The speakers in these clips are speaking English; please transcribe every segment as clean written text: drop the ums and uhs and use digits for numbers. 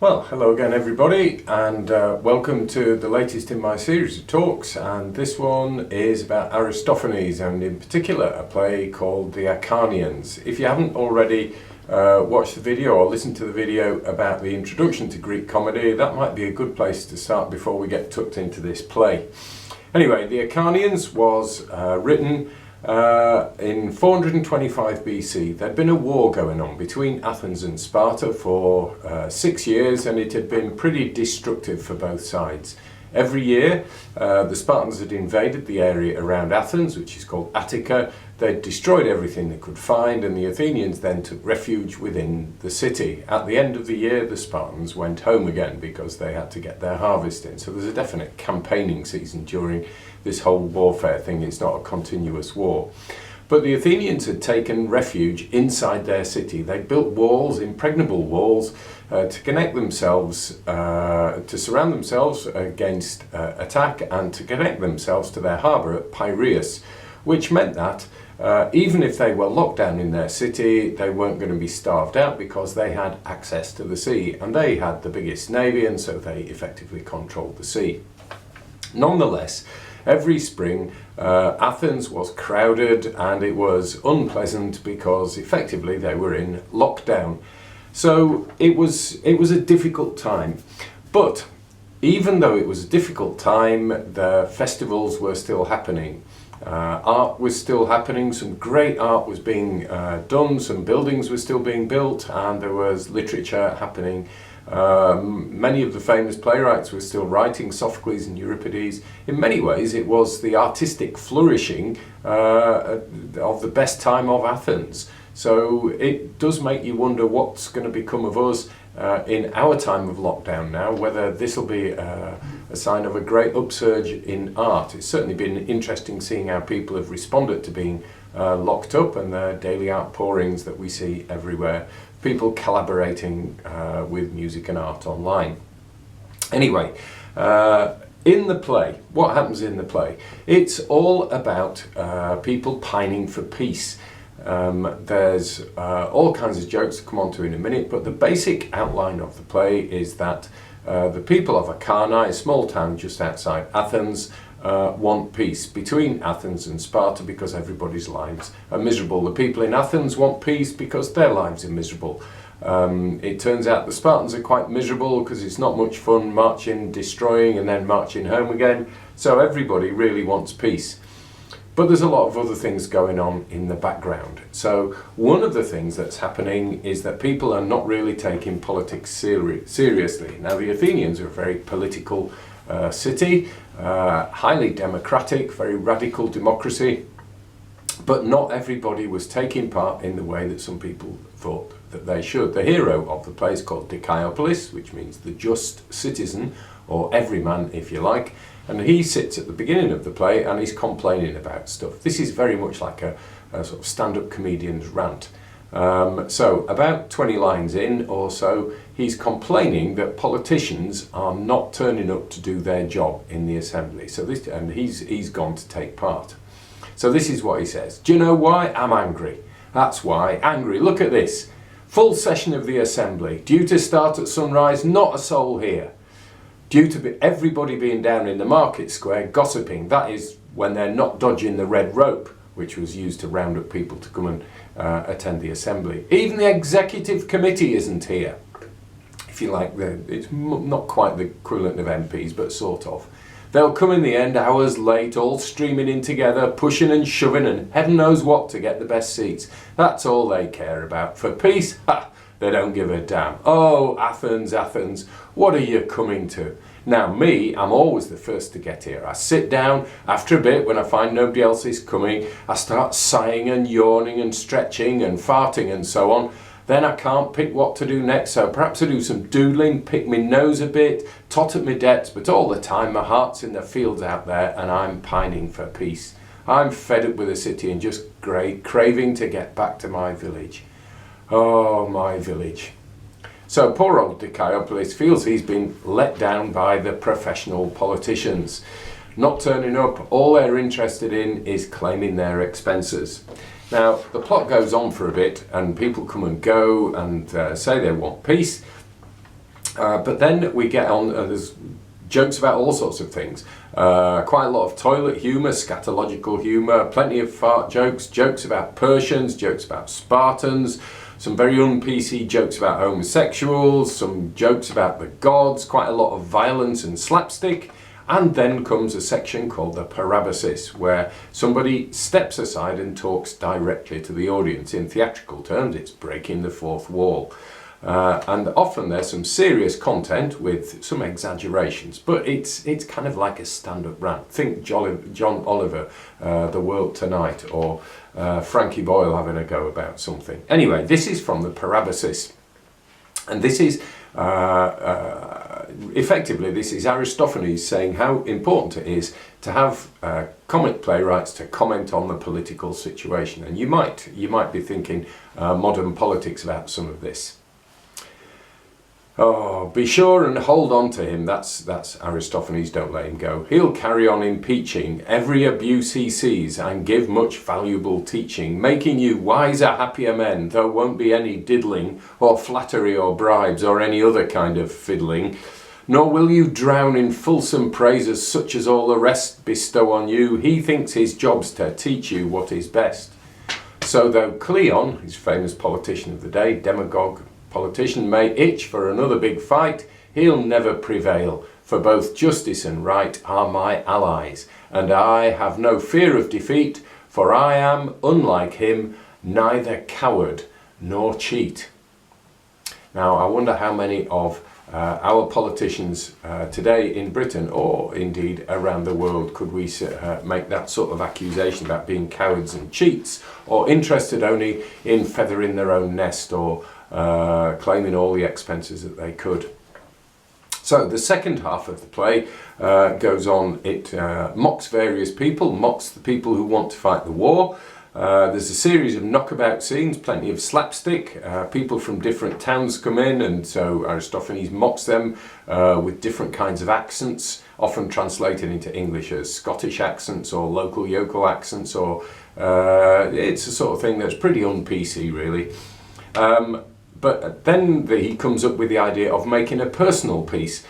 Well, hello again everybody, and welcome to the latest in my series of talks, and this one is about Aristophanes, and in particular a play called The Acharnians. If you haven't already watched the video or listened to the video about the introduction to Greek comedy, that might be a good place to start before we get tucked into this play. Anyway, The Acharnians was written in 425 BC. There'd been a war going on between Athens and Sparta for 6 years, and it had been pretty destructive for both sides. Every year the Spartans had invaded the area around Athens, which is called Attica. They'd destroyed everything they could find, and the Athenians then took refuge within the city. At the end of the year, the Spartans went home again because they had to get their harvest in. So there's a definite campaigning season during this whole warfare thing. It's not a continuous war. But the Athenians had taken refuge inside their city. They built walls, impregnable walls, to connect themselves, to surround themselves against attack, and to connect themselves to their harbour at Piraeus, which meant that even if they were locked down in their city, they weren't going to be starved out because they had access to the sea, and they had the biggest navy, and so they effectively controlled the sea. Nonetheless, every spring Athens was crowded, and it was unpleasant because effectively they were in lockdown. So it was a difficult time. But even though it was a difficult time, the festivals were still happening. Art was still happening, some great art was being done, some buildings were still being built, and there was literature happening. Many of the famous playwrights were still writing, Sophocles and Euripides. In many ways it was the artistic flourishing of the best time of Athens. So it does make you wonder what's going to become of us in our time of lockdown now, whether this will be a sign of a great upsurge in art. It's certainly been interesting seeing how people have responded to being locked up, and the daily outpourings that we see everywhere, people collaborating with music and art online. Anyway, in the play, what happens in the play? It's all about people pining for peace. There's all kinds of jokes to come on to in a minute, but the basic outline of the play is that the people of Acharni, a small town just outside Athens, want peace between Athens and Sparta because everybody's lives are miserable. The people in Athens want peace because their lives are miserable. It turns out the Spartans are quite miserable because it's not much fun marching, destroying, and then marching home again. So everybody really wants peace. But there's a lot of other things going on in the background. So one of the things that's happening is that people are not really taking politics seriously. Now, the Athenians are a very political city, highly democratic, very radical democracy, but not everybody was taking part in the way that some people thought that they should. The hero of the play is called Dikaiopolis, which means the just citizen, or everyman if you like, and he sits at the beginning of the play and he's complaining about stuff. This is very much like a sort of stand-up comedian's rant. So about 20 lines in or so, he's complaining that politicians are not turning up to do their job in the assembly. So this, and he's gone to take part. So this is what he says. Do you know why? I'm angry. That's why. Angry. Look at this. Full session of the assembly. Due to start at sunrise, not a soul here. Due to everybody being down in the market square gossiping. That is when they're not dodging the red rope, which was used to round up people to come and attend the assembly. Even the executive committee isn't here. If you like, it's not quite the equivalent of MPs, but sort of. They'll come in the end, hours late, all streaming in together, pushing and shoving and heaven knows what to get the best seats. That's all they care about. For peace, ha! They don't give a damn. Oh, Athens, Athens, what are you coming to? Now me, I'm always the first to get here. I sit down, after a bit when I find nobody else is coming, I start sighing and yawning and stretching and farting and so on. Then I can't pick what to do next, so perhaps I do some doodling, pick my nose a bit, tot at my debts, but all the time my heart's in the fields out there and I'm pining for peace. I'm fed up with the city and just craving to get back to my village. Oh, my village. So poor old Dikaiopolis feels he's been let down by the professional politicians. Not turning up, all they're interested in is claiming their expenses. Now, the plot goes on for a bit and people come and go and say they want peace. But then we get on, there's jokes about all sorts of things. Quite a lot of toilet humour, scatological humour, plenty of fart jokes, jokes about Persians, jokes about Spartans, some very un-PC jokes about homosexuals, some jokes about the gods, quite a lot of violence and slapstick. And then comes a section called the parabasis, where somebody steps aside and talks directly to the audience. In theatrical terms, it's breaking the fourth wall. And often there's some serious content with some exaggerations, but it's kind of like a stand-up rant. Think John Oliver, The World Tonight, or Frankie Boyle having a go about something. Anyway, this is from the parabasis, and this is effectively, this is Aristophanes saying how important it is to have comic playwrights to comment on the political situation. And you might be thinking modern politics about some of this. Oh, be sure and hold on to him. That's Aristophanes, don't let him go. He'll carry on impeaching every abuse he sees and give much valuable teaching, making you wiser, happier men. There won't be any diddling or flattery or bribes or any other kind of fiddling. Nor will you drown in fulsome praises such as all the rest bestow on you. He thinks his job's to teach you what is best. So though Cleon, his famous politician of the day, demagogue, politician, may itch for another big fight, he'll never prevail, for both justice and right are my allies, and I have no fear of defeat, for I am, unlike him, neither coward nor cheat. Now, I wonder how many of our politicians today in Britain, or indeed around the world, could we make that sort of accusation about being cowards and cheats, or interested only in feathering their own nest, or claiming all the expenses that they could. So the second half of the play goes on. It mocks various people, mocks the people who want to fight the war. There's a series of knockabout scenes, plenty of slapstick. People from different towns come in, and so Aristophanes mocks them with different kinds of accents, often translated into English as Scottish accents or local yokel accents, or it's a sort of thing that's pretty un-PC, really. But then he comes up with the idea of making a personal piece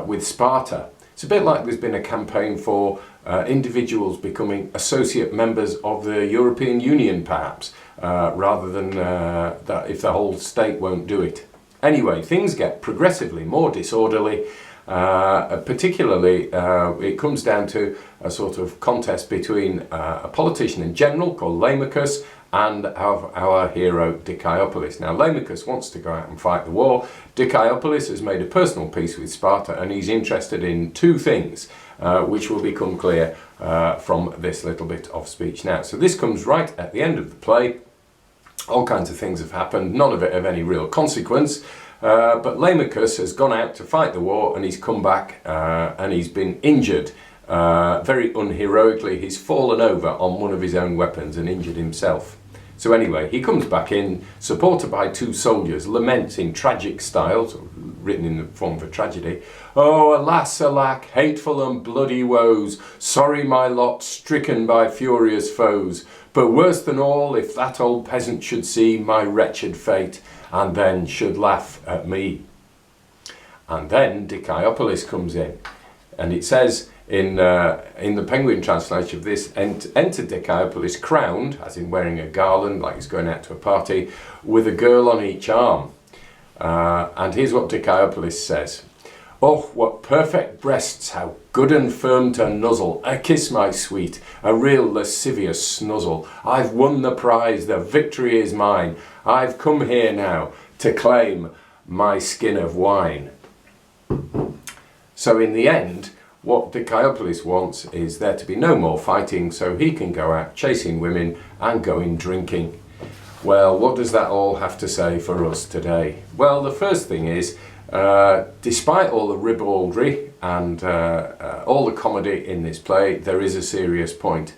with Sparta. It's a bit like there's been a campaign for individuals becoming associate members of the European Union, perhaps, rather than that if the whole state won't do it. Anyway, things get progressively more disorderly. Particularly, it comes down to a sort of contest between a politician in general called Lamachus and our hero Dikaiopolis. Now, Lamachus wants to go out and fight the war. Dikaiopolis has made a personal peace with Sparta, and he's interested in two things, which will become clear from this little bit of speech now. So this comes right at the end of the play. All kinds of things have happened, none of it of any real consequence. But Lamachus has gone out to fight the war, and he's come back and he's been injured. Very unheroically, he's fallen over on one of his own weapons and injured himself. So anyway, he comes back in, supported by two soldiers, laments in tragic style, sort of written in the form of a tragedy. Oh, alas, alack, hateful and bloody woes, sorry my lot, stricken by furious foes. But worse than all, if that old peasant should see my wretched fate, and then should laugh at me. And then Dikaiopolis comes in, and it says in the Penguin translation of this, enter Dikaiopolis crowned, as in wearing a garland, like he's going out to a party, with a girl on each arm. And here's what Dikaiopolis says. Oh, what perfect breasts, how good and firm to nuzzle. A kiss, my sweet, a real lascivious snuzzle. I've won the prize, the victory is mine. I've come here now to claim my skin of wine. So in the end, what Dikaiopolis wants is there to be no more fighting, so he can go out chasing women and going drinking. Well, what does that all have to say for us today? Well, the first thing is, despite all the ribaldry and all the comedy in this play, there is a serious point.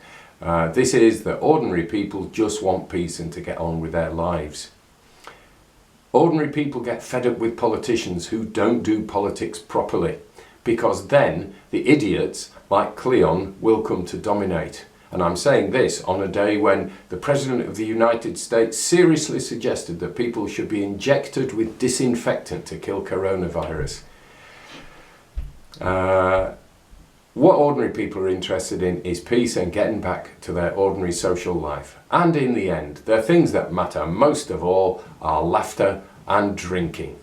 This is that ordinary people just want peace and to get on with their lives. Ordinary people get fed up with politicians who don't do politics properly, because then the idiots like Cleon will come to dominate. And I'm saying this on a day when the President of the United States seriously suggested that people should be injected with disinfectant to kill coronavirus. What ordinary people are interested in is peace and getting back to their ordinary social life. And in the end, the things that matter most of all are laughter and drinking.